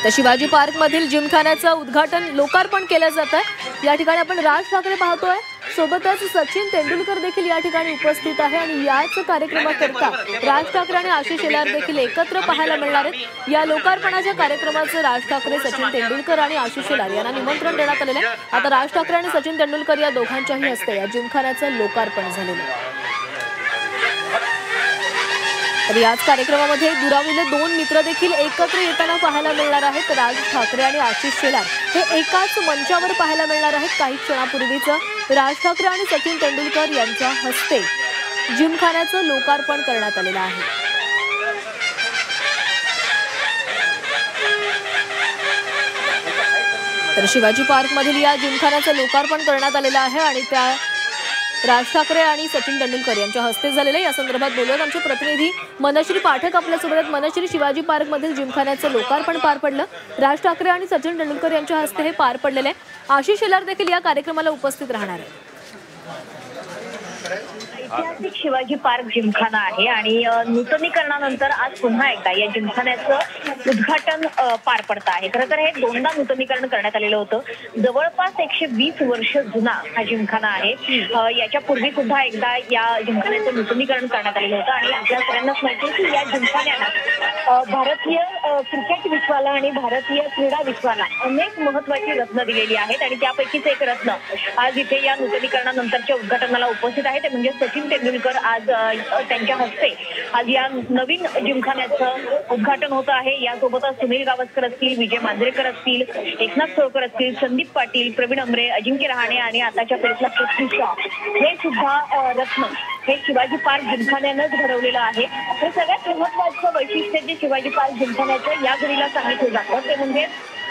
तर शिवाजी पार्क मधील जिमखान्याचं उद्घाटन लोकार्पण केलं जातं। या ठिकाणी आपण राज ठाकरे पाहतोय, सोबतच सचिन तेंडुलकर देखील या ठिकाणी उपस्थित आहे आणि याच कार्यक्रमाकरता राज ठाकरे आणि आशिष शेलार देखील एकत्र पाहायला मिळणार आहेत। या लोकार्पणाच्या कार्यक्रमाचं राज ठाकरे, सचिन तेंडुलकर आणि आशिष शेलार यांना निमंत्रण देण्यात आलेलं आहे। आता राज ठाकरे आणि सचिन तेंडुलकर या दोघांच्याही हस्ते या जिमखान्याचं लोकार्पण झालेलं आहे। तर याच कार्यक्रमामध्ये दुरावलेले दोन मित्र देखील एकत्र येताना पाहायला मिळणार आहेत। राज ठाकरे आणि आशिष शेलार हे एकाच मंचावर पाहायला मिळणार आहेत। काही क्षणापूर्वीच राज ठाकरे आणि सचिन तेंडुलकर यांच्या हस्ते जिमखान्याचं लोकार्पण करण्यात आलेलं आहे। तर शिवाजी पार्क मधील या जिमखान्याचं लोकार्पण करण्यात आलेलं आहे आणि त्या राज ठाकरे आणि सचिन तेंडुलकर यांच्या हस्ते झालेले। या संदर्भात बोलूयात आमचे प्रतिनिधी मनश्री पाठक आपल्यासोबत आहेत। मनश्री, शिवाजी पार्क मधील जिमखान्याचं लोकार्पण पार पडलं, राज ठाकरे आणि सचिन तेंडुलकर यांच्या हस्ते हे पार पडलेले आहे। आशिष शेलार देखील या कार्यक्रमाला उपस्थित राहणार आहे। ऐतिहासिक शिवाजी पार्क जिमखाना आहे आणि नूतनीकरणानंतर आज पुन्हा एकदा या जिमखान्याचं उद्घाटन पार पडत आहे। खरं तर हे दोनदा नूतनीकरण करण्यात आलेलं होतं। जवळपास 120 वर्ष जुना हा जिमखाना आहे। याच्यापूर्वी सुद्धा एकदा या जिमखान्याचं नूतनीकरण करण्यात आलेलं होतं आणि आपल्या सगळ्यांनाच माहिती आहे की या जिमखान्याला भारतीय क्रिकेट विश्वाला आणि भारतीय क्रीडा विश्वाला अनेक महत्त्वाची रत्न दिलेली आहेत आणि त्यापैकीच एक रत्न आज इथे या नूतनीकरणानंतरच्या उद्घाटनाला उपस्थित आहे, ते म्हणजे सचिन तेंडुलकर। आज त्यांच्या हस्ते आज या नवीन जिमखान्याचं उद्घाटन होत आहे। यासोबतच सुनील गावस्कर असतील, विजय मांजरेकर असतील, एकनाथ सोळकर असतील, संदीप पाटील, प्रवीण अमरे, अजिंक्य रहाणे आणि आताच्या फेरीतला पृथ्वी शॉ हे सुद्धा रत्न हे शिवाजी पार्क जिमखान्यानंच घडवलेलं आहे। हे सगळ्यात महत्त्वाचं वैशिष्ट्य जे शिवाजी पार्क जिमखान्याचं या घडीला सांगितलं जातं ते म्हणजे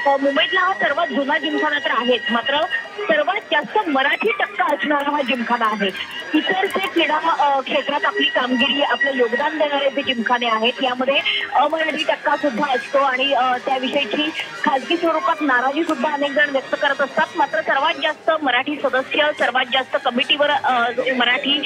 मुंबईतला हा सर्वात जुना जिमखाना तर आहेच, मात्र सर्वात जास्त मराठी टक्का असणारा हा जिमखाना आहे। इतर जे क्रीडा क्षेत्रात आपली कामगिरी, आपलं योगदान देणारे जे जिमखाने आहेत यामध्ये अमराठी टक्का सुद्धा असतो आणि त्याविषयीची खाजगी स्वरूपात नाराजी सुद्धा अनेक जण व्यक्त करत असतात। मात्र सर्वात जास्त मराठी सदस्य, सर्वात जास्त कमिटीवर मराठी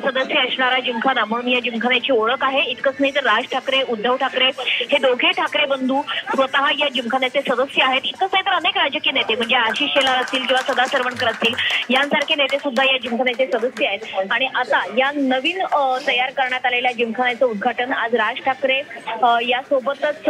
सदस्य असणारा जिमखाना म्हणून या जिमखान्याची ओळख आहे। इतकंच नाही तर राज ठाकरे, उद्धव ठाकरे हे दोघे ठाकरे बंधू स्वतः या जिमखान्याचे सदस्य आहेत। इतकंच नाही तर अनेक राजकीय नेते म्हणजे आशिष शेलार असतील किंवा सदा सरवणकर असतील यांसारखे नेते सुद्धा या जिमखान्याचे सदस्य आहेत। आणि आता या नवीन तयार करण्यात आलेल्या जिमखान्याचं उद्घाटन आज राज ठाकरे यासोबतच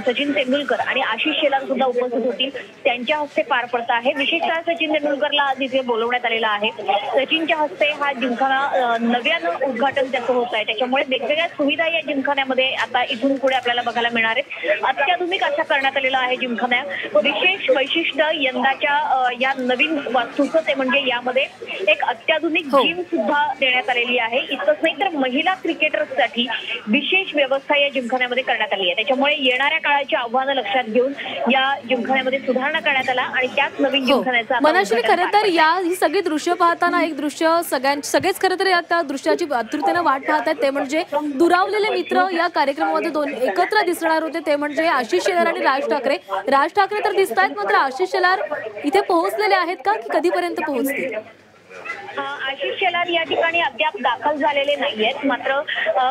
सचिन तेंडुलकर आणि आशिष शेलार सुद्धा उपस्थित होतील, त्यांच्या हस्ते पार पडत आहे। विशेषतः सचिन तेंडुलकरला आज इथे बोलवण्यात आलेलं आहे। सचिनच्या हस्ते हा जिमखाना नव्यानं उद्घाटन त्याचं होत आहे, त्याच्यामुळे वेगवेगळ्या सुविधा या जिमखान्यामध्ये आता इथून पुढे आपल्याला बघायला मिळणार आहेत। अत्याधुनिक असा करण्यात आलेला आहे जिमखाना। विशेष वैशिष्ट्य यंदाच्या या नवीन वास्तूचं ते म्हणजे यामध्ये एक अत्याधुनिक जिम सुद्धा देण्यात आलेली आहे। इतकंच नाही तर महिला क्रिकेटर्ससाठी विशेष व्यवस्था या जिमखान्यामध्ये करण्यात आली आहे, त्याच्यामुळे येणाऱ्या काळाची आव्हानं लक्षात घेऊन या जिमखान्यामध्ये सुधारणा करण्यात आला आणि त्याच नवीन जिमखान्याचा मनश्री, खरं तर ही सगळी दृश्य पाहताना एक दृश्य सगळेच खरं तर या त्या दृश्याची आतुरतेने वाट पाहत आहेत, ते म्हणजे दुरावलेले मित्र या कार्यक्रमामध्ये दोन एकत्र दिसणार होते, ते म्हणजे आशिष शेलार आणि राज ठाकरे। राज ठाकरे तर दिसत आहेत, मात्र आशिष शेलार इथे पोहोचलेले आहेत का, की कधीपर्यंत पोहोचतील? आशिष शेलार या ठिकाणी अद्याप दाखल झालेले नाहीयेत, मात्र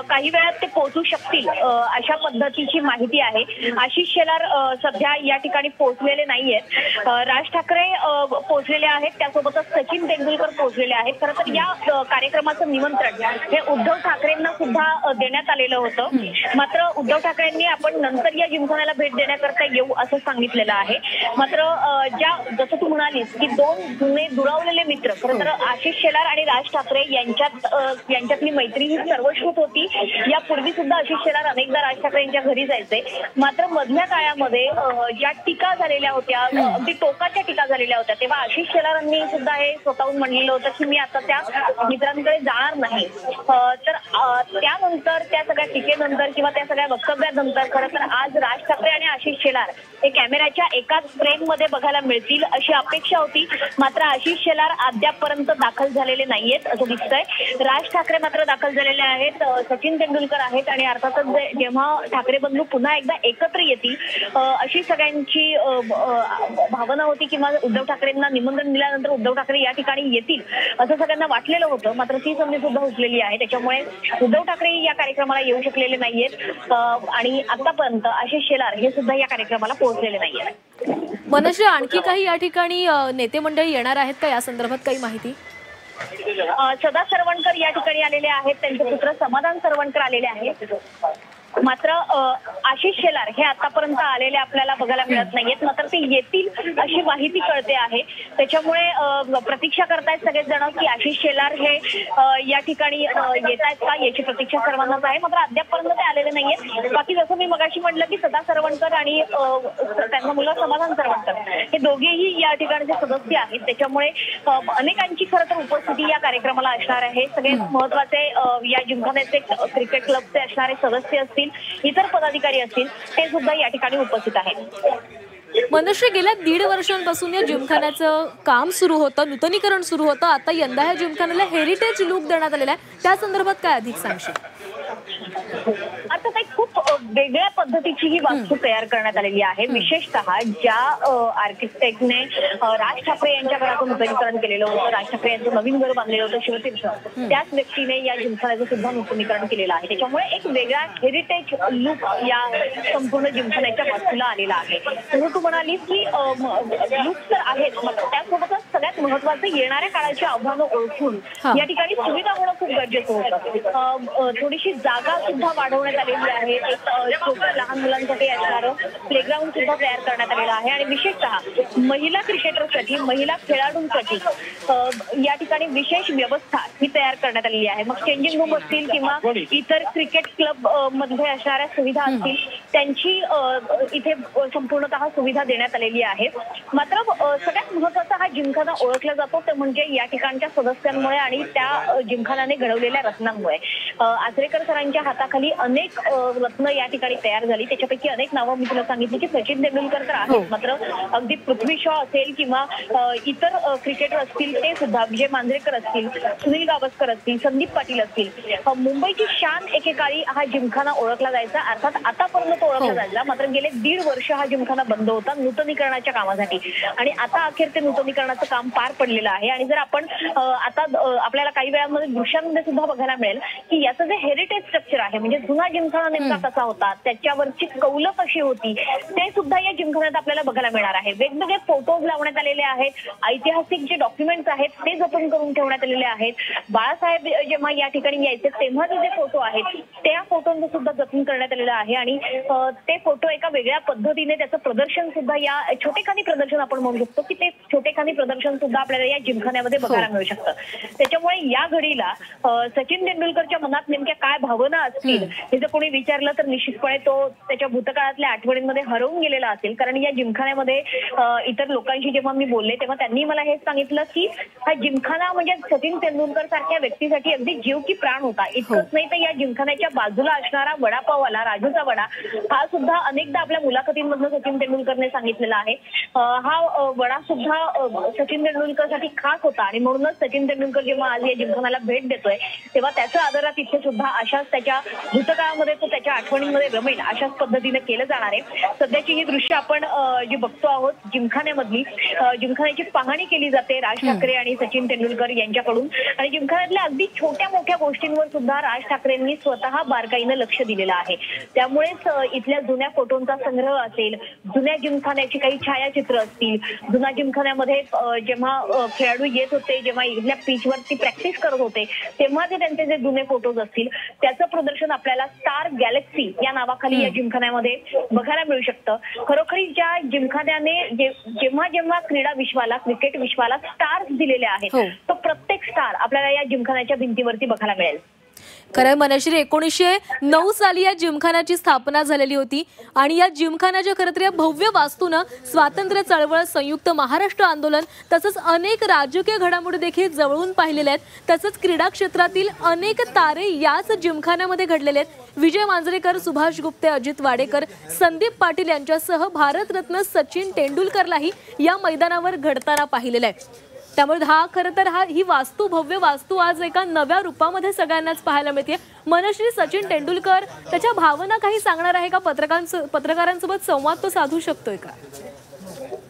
काही वेळात ते पोहोचू शकतील अशा पद्धतीची माहिती आहे। आशिष शेलार सध्या या ठिकाणी पोहोचलेले नाहीयेत। राज ठाकरे पोहोचलेले आहेत, त्यासोबतच सचिन तेंडुलकर पोहोचलेले आहेत। खरं तर या कार्यक्रमाचं निमंत्रण हे उद्धव ठाकरेंना सुद्धा देण्यात आलेलं होतं, मात्र उद्धव ठाकरेंनी आपण नंतर या जिमखान्याला भेट देण्याकरता येऊ असं सांगितलेलं आहे। मात्र जसं तू म्हणालीस की दोन जुने दुरावलेले मित्र, खरं तर आशिष शेलार आणि राज ठाकरे यांच्यातली मैत्री ही सर्वश्रुत होती। यापूर्वी सुद्धा आशिष शेलार अनेकदा राज ठाकरे यांच्या घरी जायचे, मात्र मधल्या काळामध्ये ज्या टीका झालेल्या होत्या, अगदी टोकाच्या टीका झालेल्या होत्या, तेव्हा आशिष शेलारांनी सुद्धा हे स्वतःहून म्हणलेलं होतं की मी आता त्या मित्रांकडे जाणार नाही। तर त्यानंतर त्या सगळ्या टीकेनंतर किंवा त्या सगळ्या वक्तव्यानंतर खरं तर आज राज ठाकरे आणि आशिष शेलार हे कॅमेऱ्याच्या एकाच फ्रेम मध्ये बघायला मिळतील अशी अपेक्षा होती, मात्र आशिष शेलार अद्यापपर्यंत दाखल दाखल झालेले नाहीयेत असं दिसतंय. राज ठाकरे मात्र दाखल झालेले आहेत, सचिन तेंडुलकर आहेत आणि अर्थातच जेव्हा ठाकरे बंधू पुन्हा एकदा एकत्र येतील अशी सगळ्यांची भावना होती किंवा उद्धव ठाकरेंना निमंत्रण दिल्यानंतर उद्धव ठाकरे या ठिकाणी येतील असं सगळ्यांना वाटलेलं होतं. मात्र ती संधी सुद्धा हुकलेली आहे. त्याच्यामुळे उद्धव ठाकरे या कार्यक्रमाला येऊ शकलेले नाहीयेत आणि आतापर्यंत आशिष शेलार हे सुद्धा या कार्यक्रमाला पोहोचलेले नाहीयेत. मनश्री, आणखी काही या ठिकाणी नेते मंडळी येणार आहेत का, या संदर्भात काही माहिती? सदा सरवणकर या ठिकाणी आलेले आहेत, त्यांचे पुत्र समाधान सरवणकर आलेले आहेत. मात्र आशिष शेलार हे आतापर्यंत आलेले आपल्याला बघायला मिळत नाहीयेत. मात्र ते येतील अशी माहिती कळते आहे. त्याच्यामुळे प्रतीक्षा करतायत सगळेच जण की आशिष शेलार हे या ठिकाणी येत आहेत का याची प्रतीक्षा सर्वांनाच आहे. मात्र अद्यापपर्यंत ते आलेले नाहीयेत. बाकी जसं मी मगाशी म्हटलं की सदा सरवणकर आणि त्यांचा मुलगा समाधान सरवणकर हे दोघेही या ठिकाणचे सदस्य आहेत. त्याच्यामुळे अनेकांची खरं तर उपस्थिती या कार्यक्रमाला असणार आहे. सगळे महत्वाचे या जिमखान्याचे क्रिकेट क्लबचे असणारे सदस्य असतील, इतर पदाधिकारी असतील, ते सुद्धा या ठिकाणी उपस्थित आहेत. मनश्री, गेल्या 1.5 वर्षांपासून या जिमखान्याचं काम सुरू होतं, नूतनीकरण सुरू होतं. आता यंदा या जिमखान्याला हेरिटेज लुक देण्यात आलेला आहे. त्या संदर्भात काय अधिक सांगशील? आता काही खूप वेगळ्या पद्धतीची ही वास्तू तयार करण्यात आलेली आहे. विशेषतः ज्या आर्किटेक्टने राज ठाकरे यांच्या घराचं नूतनीकरण केलेलं होतं, राज ठाकरे यांचं नवीन घर बांधलेलं होतं शिवतीर्थ, त्याच व्यक्तीने या जिमखान्याचं सुद्धा नूतनीकरण केलेलं आहे. त्याच्यामुळे एक वेगळा हेरिटेज लुक या संपूर्ण जिमखान्याच्या वास्तूला आलेला आहे. म्हणून तू म्हणालीस की लुक तर आहेत, त्यासोबतच सगळ्यात महत्वाचं येणाऱ्या काळाची आव्हानं ओळखून या ठिकाणी सुविधा होणं खूप गरजेचं होतं. थोडीशी जागा सुद्धा वाढवण्यात आलेली आहे. एक लहान मुलांसाठी असणारं प्लेग्राऊंड सुद्धा तयार करण्यात आलेलं आहे आणि विशेषतः महिला क्रिकेटरसाठी, महिला खेळाडूंसाठी या ठिकाणी विशेष व्यवस्था ही तयार करण्यात आलेली आहे. मग चेंजिंग रूम असतील किंवा इतर क्रिकेट क्लब मध्ये असणाऱ्या सुविधा असतील, त्यांची इथे संपूर्णतः सुविधा देण्यात आलेली आहे. मात्र सगळ्यात महत्वाचा हा जिमखाना ओळखला जातो ते म्हणजे या ठिकाणच्या सदस्यांमुळे आणि त्या जिमखान्याने घडवलेल्या रत्नांमुळे. आचरेकर सरांच्या हाताखाली अनेक रत्न या ठिकाणी तयार झाली. त्याच्यापैकी अनेक नावं मी तुला सांगितली की सचिन तेंडुलकर तर आहेत, मात्र अगदी पृथ्वी शॉ असेल किंवा इतर क्रिकेटर असतील ते सुद्धा, विजय मांजरेकर असतील, सुनील गावस्कर असतील, संदीप पाटील असतील. मुंबईची शान एकेकाळी हा जिमखाना ओळखला जायचा, अर्थात आतापर्यंत तो ओळखला जायचा. मात्र गेले 1.5 वर्ष हा जिमखाना बंद होता नूतनीकरणाच्या कामासाठी आणि आता अखेर ते नूतनीकरणाचं काम पार पडलेलं आहे. आणि जर आपण आता आपल्याला काही वेळामध्ये दृश्यांमध्ये सुद्धा बघायला मिळेल की याचं जे हेरिटेज स्ट्रक्चर आहे, म्हणजे जुना जिमखाना नेमका कसा होता, त्याच्यावरची कौलं कशी होती, ते सुद्धा या जिमखान्यात आपल्याला बघायला मिळणार आहे. वेगवेगळे फोटोज लावण्यात आलेले आहेत, ऐतिहासिक जे डॉक्युमेंट्स आहेत ते जतन करून ठेवण्यात आलेले आहेत. बाळासाहेब जेव्हा या ठिकाणी यायचे तेव्हाचे जे फोटो आहेत त्या फोटोंचं सुद्धा जतन करण्यात आलेलं आहे आणि ते फोटो एका वेगळ्या पद्धतीने त्याचं प्रदर्शन सुद्धा, या छोटेखानी प्रदर्शन आपण म्हणू शकतो की ते छोटेखानी प्रदर्शन सुद्धा आपल्याला या जिमखान्यामध्ये बघायला मिळू शकतं. त्याच्यामुळे या घडीला सचिन तेंडुलकरच्या मनात नेमक्या काय भावना असतील हे जर कोणी विचारलं तर निश्चितपणे तो त्याच्या भूतकाळातल्या आठवणींमध्ये हरवून गेलेला असेल. कारण या जिमखान्यामध्ये इतर लोकांशी जेव्हा मी बोलले तेव्हा त्यांनी मला हेच सांगितलं की हा जिमखाना म्हणजे सचिन तेंडुलकर सारख्या व्यक्तीसाठी अगदी जीव की प्राण होता. इतकंच नाही तर या जिमखान्याच्या बाजूला असणारा वडापाववाला राजूचा वडा हा सुद्धा अनेकदा आपल्या मुलाखतींमधून सचिन तेंडुलकरने सांगितलेला आहे. हा वडा सुद्धा सचिन तेंडुलकरसाठी खास होता आणि म्हणूनच सचिन तेंडुलकर जेव्हा आज या जिमखान्याला भेट देतोय तेव्हा त्याचं आदरात तिथे सुद्धा अशाच त्याच्या भूतकाळामध्ये तो त्याच्या आठवणींमध्ये रमेल अशाच पद्धतीने केलं जाणार आहे. सध्याची ही दृश्य आपण जी बघतो आहोत जिमखान्यामधली, जिमखान्याची पाहणी केली जाते राज ठाकरे आणि सचिन तेंडुलकर यांच्याकडून आणि जिमखान्यातल्या अगदी छोट्या मोठ्या गोष्टींवर सुद्धा राज ठाकरेंनी स्वतः बारकाईनं लक्ष दिलेलं आहे. त्यामुळेच इथल्या जुन्या फोटोंचा संग्रह असेल, जुन्या जिमखान्याची काही छायाचित्र असतील, जुन्या जिमखान्यामध्ये जेव्हा खेळाडू येत होते, जेव्हा इथल्या पिचवरती प्रॅक्टिस करत होते तेव्हाचे त्यांचे जे जुने फोटोज असतील त्याचं प्रदर्शन आपल्याला स्टार गॅलेक्सी या नावाखाली या जिमखान्यामध्ये बघायला मिळू शकतं. खरोखरी ज्या जिमखान्याने जेव्हा जेव्हा क्रीडा विश्वाला, क्रिकेट विश्वाला स्टार्स दिलेले आहेत तो प्रत्येक स्टार आपल्याला या जिमखान्याच्या भिंतीवरती बघायला मिळेल. खरं मनश्री, 1909 साली या जिमखान्याची स्थापना झालेली होती आणि या जिमखान्याच्या खरं तर या भव्य वास्तूनं स्वातंत्र्य चळवळ, संयुक्त महाराष्ट्र आंदोलन तसंच अनेक राजकीय घडामोडी देखील जवळून पाहिलेल्या आहेत. तसंच क्रीडा क्षेत्रातील अनेक तारे याच जिमखान्यामध्ये घडलेले आहेत. विजय मांजरेकर, सुभाष गुप्ते, अजित वाडेकर, संदीप पाटील यांच्यासह भारतरत्न सचिन तेंडुलकरलाही या मैदानावर घडताना पाहिलेलं आहे. त्यामुळे खरं तर ही भव्य वास्तू आज एका नव्या रूपामध्ये सगळ्यांनाच पाहायला मिळते. मनश्री, सचिन तेंडुलकर त्याच्या भावना काही सांगणार आहे का? पत्रकारांसोबत संवाद तो साधू शकतोय का?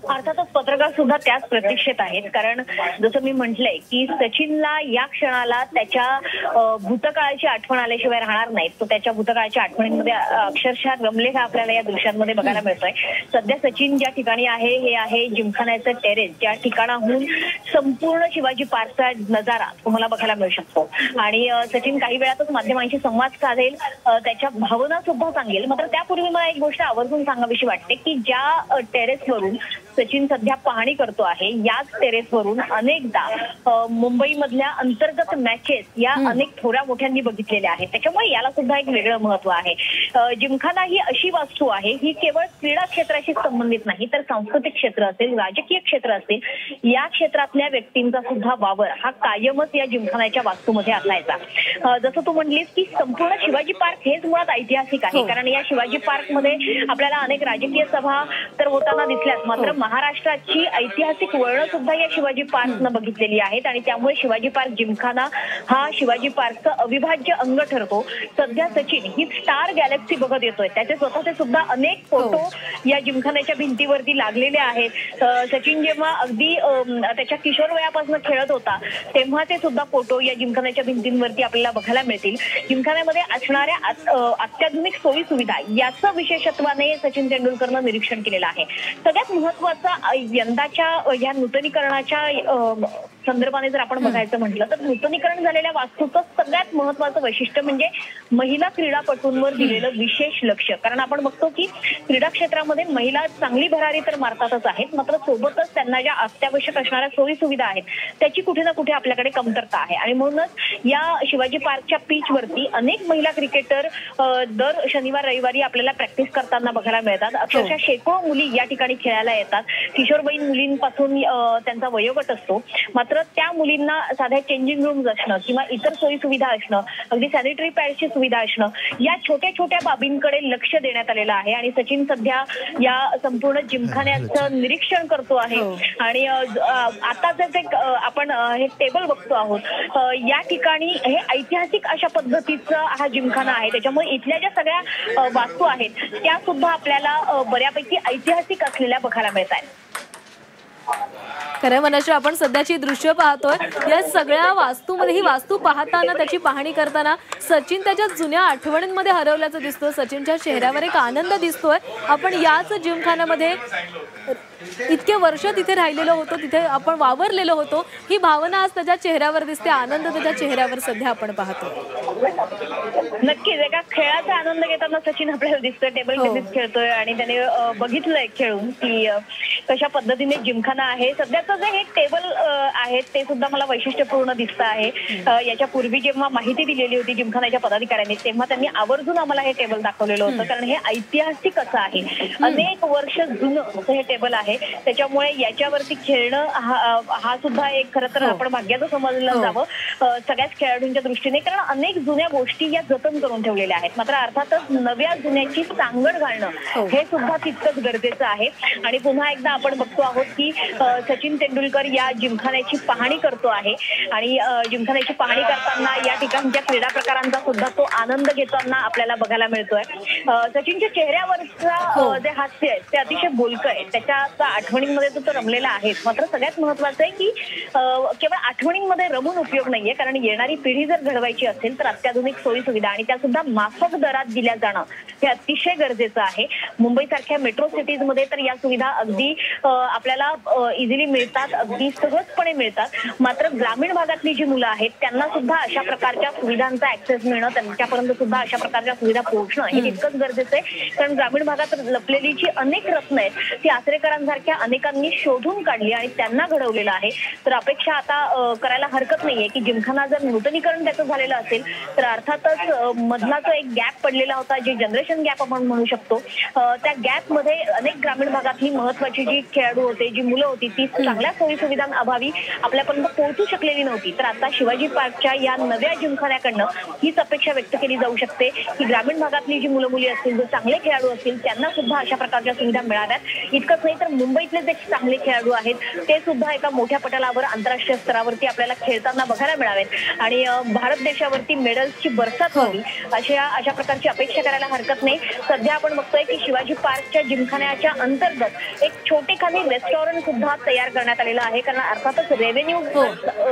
अर्थातच पत्रकार सुद्धा त्याच प्रतीक्षेत आहेत, कारण जसं मी म्हटलंय की सचिनला या क्षणाला त्याच्या भूतकाळाची आठवण आल्याशिवाय राहणार नाही. तो त्याच्या भूतकाळाच्या आठवणींमध्ये अक्षरशः रमलेला आपल्याला या दृश्यांमध्ये बघायला मिळतोय. सध्या सचिन ज्या ठिकाणी आहे हे आहे जिमखान्याचं टेरेस, ज्या ठिकाणाहून संपूर्ण शिवाजी पार्कचा नजारा तुम्हाला बघायला मिळू शकतो. आणि सचिन काही वेळातच माध्यमांशी संवाद साधेल, त्याच्या भावना सुद्धा सांगेल. मात्र त्यापूर्वी मला एक गोष्ट आवर्जून सांगावीशी वाटते की ज्या टेरेसवरून सचिन सध्या पाहणी करतो आहे, याच टेरेसवरून अनेकदा मुंबईमधल्या अंतर्गत मॅचेस या अनेक थोड्या मोठ्यांनी बघितलेल्या आहेत. त्याच्यामुळे याला सुद्धा एक वेगळं महत्व आहे. जिमखाना ही अशी वास्तू आहे, ही केवळ क्रीडा क्षेत्राशी संबंधित नाही, तर सांस्कृतिक क्षेत्र असेल, राजकीय क्षेत्र असेल, या क्षेत्रातल्या व्यक्तींचा सुद्धा वावर हा कायमच या जिमखान्याच्या वास्तूमध्ये असायचा. जसं तू म्हणलीस की संपूर्ण शिवाजी पार्क हेच मुळात ऐतिहासिक आहे, कारण या शिवाजी पार्कमध्ये आपल्याला अनेक राजकीय सभा तर होताना दिसल्याच, मात्र महाराष्ट्राची ऐतिहासिक वळणं सुद्धा या शिवाजी पार्कनं बघितलेली आहेत. आणि त्यामुळे शिवाजी पार्क जिमखाना हा शिवाजी पार्कचं अविभाज्य अंग ठरतो. सध्या सचिन ही स्टार गॅलेक्सी बघत येतोय. त्याचे स्वतःचे सुद्धा अनेक फोटो या जिमखान्याच्या भिंतीवरती लागलेले आहेत. सचिन जेव्हा अगदी त्याच्या किशोर वयापासून खेळत होता तेव्हाचे सुद्धा फोटो या जिमखान्याच्या भिंतींवरती आपल्याला बघायला मिळतील. जिमखान्यामध्ये असणाऱ्या अत्याधुनिक सोयी सुविधा याचं विशेषत्वाने सचिन तेंडुलकरनं निरीक्षण केलेलं आहे. सगळ्यात महत्वाचं यंदाच्या या नूतनीकरणाच्या संदर्भाने जर आपण बघायचं म्हटलं तर नूतनीकरण झालेल्या वास्तूचं सगळ्यात महत्वाचं वैशिष्ट्य म्हणजे महिला क्रीडापटूंवर दिलेलं विशेष लक्ष. कारण आपण बघतो की क्रीडा क्षेत्रामध्ये महिला चांगली भरारी तर मारतातच आहेत, मात्र सोबतच त्यांना ज्या अत्यावश्यक असणाऱ्या सोयी सुविधा आहेत त्याची कुठे ना कुठे आपल्याकडे कमतरता आहे. आणि म्हणूनच या शिवाजी पार्कच्या पिचवरती अनेक महिला क्रिकेटर दर शनिवार रविवारी आपल्याला प्रॅक्टिस करताना बघायला मिळतात. अक्षरशः शेकडो मुली या ठिकाणी खेळायला येतात. किशोरवयीन मुलींपासून त्यांचा वयोगट असतो, मात्र त्या मुलींना साध्या चेंजिंग रूम्स असणं किंवा इतर सोयी सुविधा असणं, अगदी सॅनिटरी पॅडची सुविधा असणं, या छोट्या छोट्या बाबींकडे लक्ष देण्यात आलेलं आहे. आणि सचिन सध्या या संपूर्ण जिमखान्याचं निरीक्षण करतो आहे. आणि आता जर आपण हे टेबल बघतो आहोत, या ठिकाणी हे ऐतिहासिक अशा पद्धतीचा हा जिमखाना आहे. त्याच्यामुळे इथल्या ज्या सगळ्या वास्तू आहेत त्या सुद्धा आपल्याला बऱ्यापैकी ऐतिहासिक असलेल्या बघायला मिळत आहेत. खरं मनश्री, आपण सध्याची दृश्य पाहतोय या सगळ्या वास्तूमध्ये, ही वास्तू पाहताना त्याची पाहणी करताना सचिन त्याच्या जुन्या आठवणींमध्ये हरवल्याचं दिसतं. सचिनच्या चेहऱ्यावर एक आनंद दिसतोय. आपण याच जिमखान्यामध्ये इतके वर्ष तिथे राहिलेलो होतो, तिथे आपण वावरलेलो होतो, ही भावना आज त्याच्या चेहऱ्यावर दिसते, आनंद त्याच्या चेहऱ्यावर सध्या आपण पाहतोय. नक्कीच एका खेळाचा आनंद घेताना सचिन आपल्याला दिसतोय. टेबल टेनिस खेळतोय आणि त्याने बघितलंय खेळून की कशा पद्धतीने जिमखाना आहे. सध्याचं जे हे टेबल आहे ते सुद्धा मला वैशिष्ट्यपूर्ण दिसतं आहे. याच्यापूर्वी जेव्हा माहिती दिलेली होती जिमखान्याच्या पदाधिकाऱ्यांनी तेव्हा त्यांनी आवर्जून आम्हाला हे टेबल दाखवलेलं होतं, कारण हे ऐतिहासिक असं आहे. अनेक वर्ष जुनं असं हे टेबल आहे. त्याच्यामुळे याच्यावरती खेळणं हा सुद्धा एक खरं तर आपण भाग्याचं समजलं जावं सगळ्याच खेळाडूंच्या दृष्टीने, कारण अनेक जुन्या गोष्टी या जतन करून ठेवलेल्या आहेत. मात्र अर्थातच नव्या जुन्याची सांगड घालणं हे सुद्धा तितकंच गरजेचं आहे. आणि पुन्हा एकदा आपण बघतो आहोत की सचिन तेंडुलकर या जिमखान्याची पाहणी करतो आहे आणि जिमखान्याची पाहणी करताना या ठिकाणच्या क्रीडा प्रकारांचा सुद्धा तो आनंद घेताना आपल्याला बघायला मिळतोय. सचिनच्या चेहऱ्यावरचा जे हास्य आहे ते अतिशय बोलकं आहे. त्याच्या आठवणींमध्ये तो रमलेला आहे. मात्र सगळ्यात महत्वाचं आहे की केवळ आठवणींमध्ये रमून उपयोग नाहीये, कारण येणारी पिढी जर घडवायची असेल तर अत्याधुनिक सोयी सुविधा आणि त्या सुद्धा माफक दरात दिल्या जाणं हे अतिशय गरजेचं आहे. मुंबईसारख्या मेट्रो सिटीजमध्ये तर या सुविधा अगदी आपल्याला इझिली मिळतात, अगदी सहजपणे मिळतात. मात्र ग्रामीण भागातली जी मुलं आहेत त्यांना सुद्धा अशा प्रकारच्या सुविधांचा ऍक्सेस मिळणं, त्यांच्यापर्यंत सुद्धा अशा प्रकारच्या सुविधा पोहोचणं हे तितकंच गरजेचं आहे. कारण ग्रामीण भागात लपलेली जी अनेक रत्न आहेत ती आचरेकरांसारख्या अनेकांनी शोधून काढली आणि त्यांना घडवलेलं आहे. तर अपेक्षा आता करायला हरकत नाहीये की जिमखाना जर नूतनीकरण त्याचं झालेलं असेल तर अर्थातच मधला जो एक गॅप पडलेला होता, जे जनरेशन गॅप आपण म्हणू शकतो, त्या गॅपमध्ये अनेक ग्रामीण भागातली महत्वाची जी खेळाडू होते, जी मुलं होती ती चांगल्या सोयी सुविधांअभावी आपल्यापर्यंत पोहोचू शकलेली नव्हती. तर आता शिवाजी पार्कच्या या नव्या जिमखान्याकडनं हीच अपेक्षा व्यक्त केली जाऊ शकते की ग्रामीण भागातली जी मुलं मुली असतील, जो चांगले खेळाडू असतील त्यांना सुद्धा अशा प्रकारच्या सुविधा मिळाव्यात. इतकंच नाही तर मुंबईतले जे चांगले खेळाडू आहेत ते सुद्धा एका मोठ्या पटलावर आंतरराष्ट्रीय स्तरावरती आपल्याला खेळताना बघायला मिळावेत आणि भारत देशावरती मेडल्सची बरसात व्हावी अशा प्रकारची अपेक्षा करायला हरकत नाही. सध्या आपण बघतोय की शिवाजी पार्कच्या जिमखान्याच्या अंतर्गत एक छोटेखानी रेस्टॉरंट सुद्धा तयार करण्यात आलेलं आहे, कारण अर्थातच रेव्हेन्यू.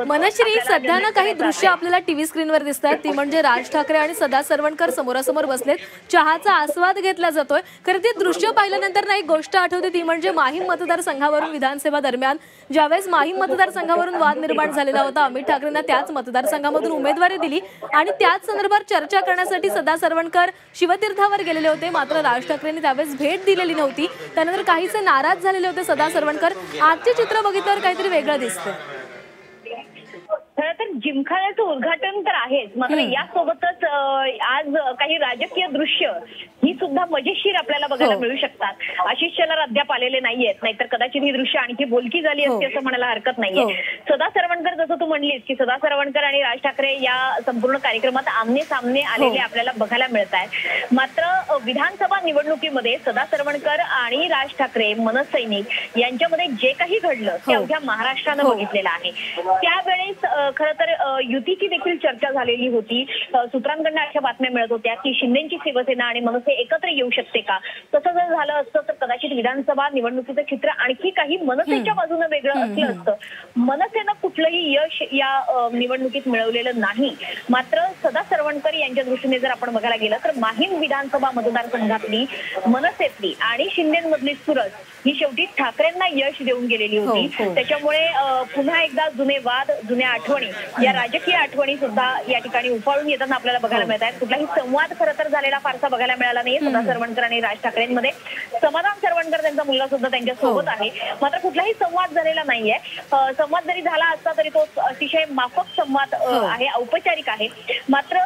मनश्री, सध्या ना काही दृश्य आपल्याला टीव्ही स्क्रीनवर दिसतात, ती म्हणजे राज ठाकरे आणि सदा सरवणकर समोरासमोर बसलेत, चहाचा आस्वाद घेतला जातोय. खरं ते दृश्य पाहिल्यानंतर ना एक गोष्ट आठवते, ती म्हणजे माहीम मतदारसंघावरून विधानसभा दरम्यान ज्यावेळेस माहीम मतदारसंघावरून वाद निर्माण झालेला होता, अमित ठाकरेंना त्याच मतदारसंघामधून उमेदवारी दिली आणि त्याच संदर्भात चर्चा करण्यासाठी सदा सरवणकर शिवतीर्थावर गेलेले होते. मात्र राज ठाकरेंनी त्यावेळेस भेट दिलेली नव्हती. त्यानंतर काहीसे नाराज झालेले होते सदा सरवणकर. आजचे चित्र बघितल्यावर काहीतरी वेगळं दिसतंय. खरं तर जिमखान्याचं उद्घाटन तर आहेच, मात्र यासोबतच आज काही राजकीय दृश्य ही सुद्धा मजेशीर आपल्याला बघायला मिळू शकतात. आशिष शेलार अद्याप आलेले नाहीयेत, नाहीतर कदाचित ही दृश्य आणखी बोलकी झाली असती असं म्हणायला हरकत नाहीये. सदा सरवणकर, जसं तू म्हणलीस की सदा सरवणकर आणि राज ठाकरे या संपूर्ण कार्यक्रमात आमने सामने आलेले आपल्याला बघायला मिळत आहे. मात्र विधानसभा निवडणुकीमध्ये सदा सरवणकर आणि राज ठाकरे मनसैनिक यांच्यामध्ये जे काही घडलं ते अवघ्या महाराष्ट्रानं बघितलेलं आहे. त्यावेळेस खरं तर युतीची देखील चर्चा झालेली होती. सूत्रांकडून अशा बातम्या मिळत होत्या की शिंदेची शिवसेना आणि मनसे एकत्र येऊ शकते का. तसं जर झालं असतं तर कदाचित विधानसभा निवडणुकीचं चित्र आणखी काही मनसेच्या बाजूने वेगळं असलं असतं. मनसेनं कुठलंही यश या निवडणुकीत मिळवलेलं नाही. मात्र सदा सरवणकर यांच्या दृष्टीने जर आपण बघायला गेलं तर माहीम विधानसभा मतदारसंघातली मनसेतली आणि शिंदेमधली चुरस ही शेवटी ठाकरेंना यश देऊन गेलेली होती. त्याच्यामुळे पुन्हा एकदा जुने वाद, जुन्या आठवणी, या राजकीय आठवणी सुद्धा या ठिकाणी उफाळून येताना आपल्याला बघायला मिळत आहेत. कुठलाही संवाद खरं तर झालेला फारसा बघायला मिळाला नाहीये सदा सरवणकर आणि राज ठाकरेंमध्ये. समाधान सरवणकर त्यांचा मुलगा सुद्धा त्यांच्या सोबत आहे, मात्र कुठलाही संवाद झालेला नाहीये. संवाद जरी झाला असता तरी तो अतिशय माफक संवाद आहे, औपचारिक आहे. मात्र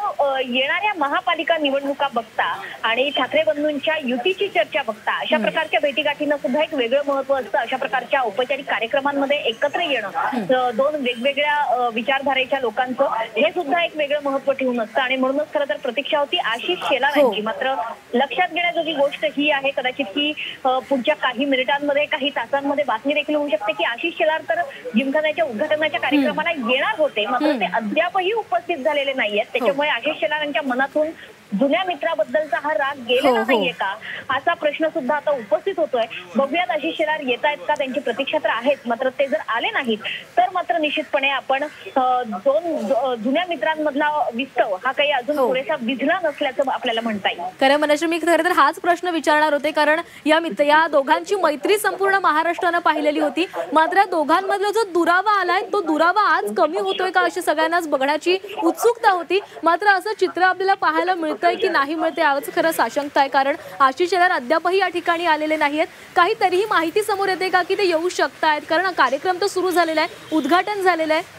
येणाऱ्या महापालिका निवडणुका बघता आणि ठाकरे बंधूंच्या युतीची चर्चा बघता अशा प्रकारच्या भेटीगाठींना सुद्धा एक वेगळं महत्व असतं. अशा प्रकारच्या औपचारिक कार्यक्रमांमध्ये एकत्र येणं दोन वेगवेगळ्या विचारधारेच्या लोकांचं हे सुद्धा एक वेगळं महत्व ठेवून असतं आणि म्हणूनच खरं तर प्रतीक्षा होती आशिष शेलार यांची. मात्र लक्षात घेण्याजोगी गोष्ट ही आहे कदाचित की पुढच्या काही मिनिटांमध्ये, काही तासांमध्ये बातमी देखील होऊ शकते की आशिष शेलार तर जिमखान्याच्या उद्घाटनाच्या कार्यक्रमाला येणार होते, मात्र ते अद्यापही उपस्थित झालेले नाहीयेत. त्याच्यामुळे आशिष शेलार यांच्या मनातून जुन्या मित्राबद्दलचा हा राग गेलेला नाहीये का असा प्रश्न सुद्धा आता उपस्थित होतोय. बघूयात आशिष शेलार येत आहेत का, त्यांची प्रतीक्षा तर आहेच. मात्र ते जर आले नाहीत तर मात्र निश्चितपणे आपण दोन जुन्या मित्रांमधला विस्तव हा काही अजून पुरेसा विझला नसल्याचं आपल्याला म्हणता येईल. खरं मनश्री, मी खरं तर हाच प्रश्न विचारणार होते, कारण या दोघांची मैत्री संपूर्ण महाराष्ट्रानं पाहिलेली होती. मात्र दोघांमधला जो दुरावा आलाय तो दुरावा आज कमी होतोय का अशी सगळ्यांनाच बघण्याची उत्सुकता होती. मात्र असं चित्र आपल्याला पाहायला मिळतंय की नाही मिळते याच खरं साशंकता आहे, कारण आशिष शेलार अद्यापही या ठिकाणी आलेले नाहीयेत. काहीतरीही माहिती समोर येते का की ते येऊ शकतायत, कारण कार्यक्रम तर सुरू झालेला आहे, उद्घाटन झालेलं आहे.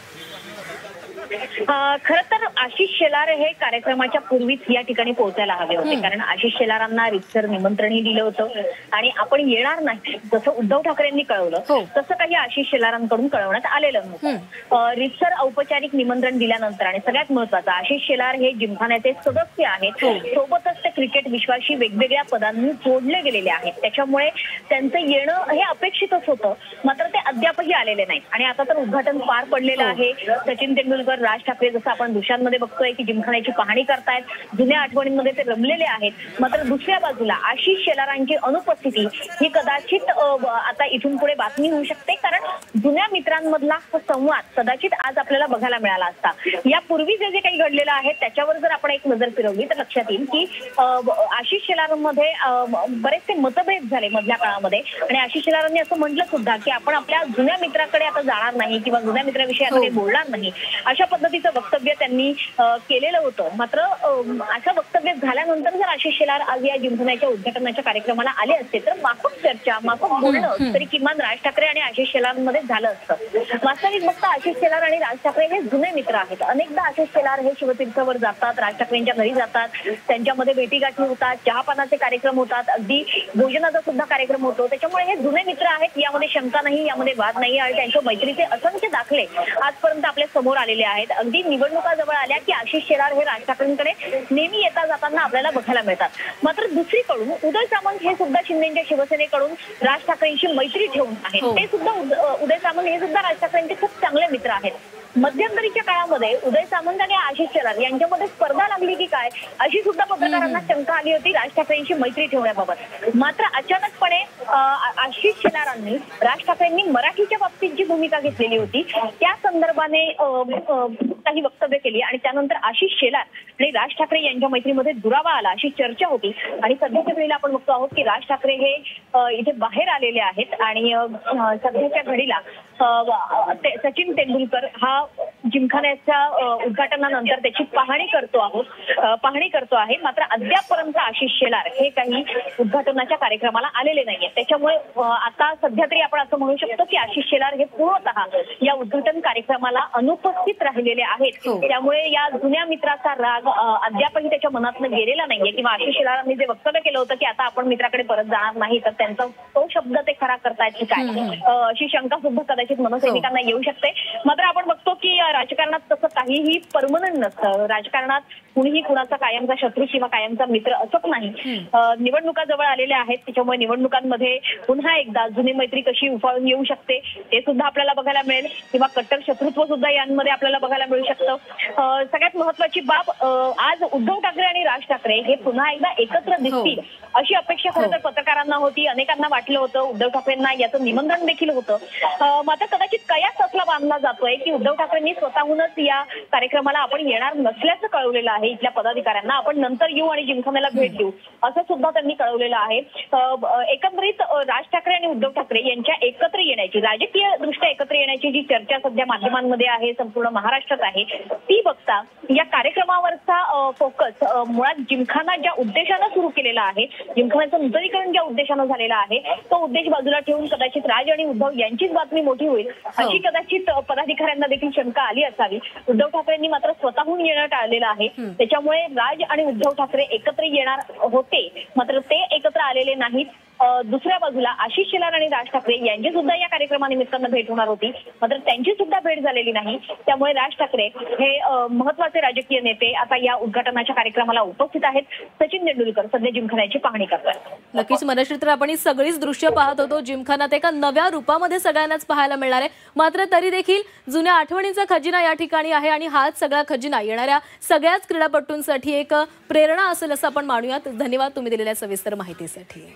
खरं तर आशिष शेलार हे कार्यक्रमाच्या पूर्वीच या ठिकाणी पोहोचायला हवे होते, कारण आशिष शेलारांना रितसर निमंत्रणही दिलं होतं आणि आपण येणार नाही जसं उद्धव ठाकरेंनी कळवलं तसं काही आशिष शेलारांकडून कळवण्यात आलेलं नव्हतं. रितसर औपचारिक निमंत्रण दिल्यानंतर आणि सगळ्यात महत्वाचं आशिष शेलार हे जिमखान्याचे सदस्य आहेत, सोबतच ते क्रिकेट विश्वाशी वेगवेगळ्या पदांनी जोडले गेलेले आहेत. त्याच्यामुळे त्यांचं येणं हे अपेक्षितच होतं, मात्र ते अद्यापही आलेले नाही. आणि आता तर उद्घाटन पार पडलेलं आहे. सचिन तेंडुलकर, राज ठाकरे जसं आपण दृश्यांमध्ये बघतोय की जिमखान्याची पाहणी करतायत, जुन्या आठवणींमध्ये ते रमलेले आहेत. मात्र दुसऱ्या बाजूला आशिष शेलारांची अनुपस्थिती ही कदाचित आता इथून पुढे बातमी होऊ शकते, कारण जुन्या मित्रांमधला संवाद कदाचित आज आपल्याला बघायला मिळाला असता. यापूर्वी जे काही घडलेलं आहे त्याच्यावर जर आपण एक नजर फिरवली तर लक्षात येईल की आशिष शेलारांमध्ये बरेचसे मतभेद झाले मधल्या काळामध्ये आणि आशिष शेलारांनी असं म्हटलं सुद्धा की आपण आपल्या जुन्या मित्राकडे आता जाणार नाही किंवा जुन्या मित्राविषयी आता बोलणार नाही, अशा पद्धतीचं वक्तव्य त्यांनी केलेलं होतं. मात्र असं वक्तव्य झाल्यानंतर जर आशिष शेलार आज या जिमखान्याच्या उद्घाटनाच्या कार्यक्रमाला आले असते तर माफक चर्चा, माफक बोलणं तरी किमान राज ठाकरे आणि आशिष शेलारमध्ये झालं असतं. वास्तविक बघता आशिष शेलार आणि राज ठाकरे हे जुने मित्र आहेत. अनेकदा आशिष शेलार हे शिवतीर्थावर जातात, राज ठाकरेंच्या घरी जातात, त्यांच्यामध्ये भेटीगाठी होतात, चहापानाचे कार्यक्रम होतात, अगदी भोजनाचा सुद्धा कार्यक्रम होतो. त्याच्यामुळे हे जुने मित्र आहेत, यामध्ये शंका नाही, यामध्ये वाद नाही आणि त्यांच्या मैत्रीचे असंख्य दाखले आजपर्यंत आपल्या समोर आलेले आहेत. आहेत. अगदी निवडणुका जवळ आल्या की आशिष शेलार हे राज ठाकरेंकडे नेहमी येता जाताना आपल्याला बघायला मिळतात. मात्र दुसरीकडून उदय सामंत हे सुद्धा शिंदेच्या शिवसेनेकडून राज ठाकरेंशी मैत्री ठेवून आहेत. ते सुद्धा उदय सामंत हे सुद्धा राज ठाकरेंचे खूप चांगले मित्र आहेत. मध्यंतरीच्या काळामध्ये उदय सामंत आणि आशिष शेलार यांच्यामध्ये स्पर्धा लागली की काय अशी सुद्धा पत्रकारांना शंका आली होती राज ठाकरेंशी मैत्री ठेवण्याबाबत. मात्र अचानकपणे आशिष शेलारांनी राज ठाकरेंनी मराठीच्या बाबतीत जी भूमिका घेतलेली होती त्या संदर्भाने काही वक्तव्य केली आणि त्यानंतर आशिष शेलार आणि राज ठाकरे यांच्या मैत्रीमध्ये दुरावा आला अशी चर्चा होती. आणि सध्याच्या घडीला आपण बघतो आहोत की राज ठाकरे हे इथे बाहेर आलेले आहेत आणि सध्याच्या घडीला सचिन तेंडुलकर हा जिमखान्याच्या उद्घाटनानंतर त्याची पाहणी करतो आहे. मात्र अद्यापपर्यंत आशिष शेलार हे काही उद्घाटनाच्या कार्यक्रमाला आलेले नाहीये. त्याच्यामुळे आता सध्या तरी आपण असं म्हणू शकतो की आशिष शेलार हे पूर्णतः या उद्घाटन कार्यक्रमाला अनुपस्थित राहिलेले आहेत. त्यामुळे या जुन्या मित्राचा राग अद्यापही त्याच्या मनातनं गेलेला नाहीये किंवा आशिष शेलारांनी जे वक्तव्य केलं होतं की आता आपण मित्राकडे परत जाणार नाही तर त्यांचा तो शब्द ते खरा करतायत की काय अशी शंका सुद्धा कदाचित मनसैनिकांना येऊ शकते. मात्र आपण बघतो की राजकारणात तसं काहीही परमनंट नसतं. राजकारणात कुणीही कुणाचा कायमचा शत्रू किंवा कायमचा मित्र असत नाही. निवडणुका जवळ आलेल्या आहेत त्याच्यामुळे निवडणुकांमध्ये पुन्हा एकदा जुनी मैत्री कशी उफाळून येऊ शकते ते सुद्धा आपल्याला बघायला मिळेल किंवा कट्टर शत्रुत्व सुद्धा यांमध्ये आपल्याला बघायला मिळू शकतं. सगळ्यात महत्वाची बाब आज उद्धव ठाकरे आणि राज ठाकरे हे पुन्हा एकदा एकत्र दिसतील अशी अपेक्षा खरं तर पत्रकारांना होती. अनेकांना वाटलं होतं उद्धव ठाकरेंना याचं निमंत्रण देखील होतं. मात्र कदाचित कयास असला बांधला जातोय की उद्धव ठाकरेंनी स्वतःहूनच या कार्यक्रमाला आपण येणार नसल्याचं कळवलेलं आहे इथल्या पदाधिकाऱ्यांना. आपण नंतर येऊ आणि जिमखान्याला भेट देऊ असं सुद्धा त्यांनी कळवलेलं आहे. एकंदरीत राज ठाकरे आणि उद्धव ठाकरे यांच्या एकत्र येण्याची राजकीय दृष्ट्या एकत्र येण्याची जी चर्चा सध्या माध्यमांमध्ये आहे संपूर्ण महाराष्ट्रात आहे ती बघता या कार्यक्रमावरचा फोकस मुळात जिमखाना ज्या उद्देशानं सुरू केलेला आहे जिमखान्याचं नूतनीकरण ज्या उद्देशानं झालेला आहे तो उद्देश बाजूला ठेवून कदाचित राज आणि उद्धव यांचीच बातमी मोठी होईल अशी कदाचित पदाधिकाऱ्यांना देखील शंका आली असावी. उद्धव ठाकरेंनी मात्र स्वतःहून येणं टाळलेलं आहे. त्याच्यामुळे राज आणि उद्धव ठाकरे एकत्र येणार होते मात्र ते एकत्र आलेले नाहीत. दुसऱ्या बाजूला आशिष शेलार आणि राज ठाकरे यांची सुद्धा या कार्यक्रमानिमित्तानं भेट होणार होती मात्र त्यांची सुद्धा भेट झालेली नाही. त्यामुळे राज ठाकरे हे महत्वाचे राजकीय नेते आता या उद्घाटनाच्या कार्यक्रमाला उपस्थित आहेत. सचिन तेंडुलकर सध्या जिमखान्याची पाहणी करतात. नक्कीच मनश्री, तर आपण ही सगळीच दृश्य पाहत होतो. जिमखान्यात एका नव्या रूपामध्ये सगळ्यांनाच पाहायला मिळणार आहे. मात्र तरी देखील जुन्या आठवणींचा खजिना या ठिकाणी आहे आणि हाच सगळा खजिना येणाऱ्या सगळ्याच क्रीडापटूंसाठी एक प्रेरणा असेल असं आपण मानूयात. धन्यवाद तुम्ही दिलेल्या सविस्तर माहितीसाठी.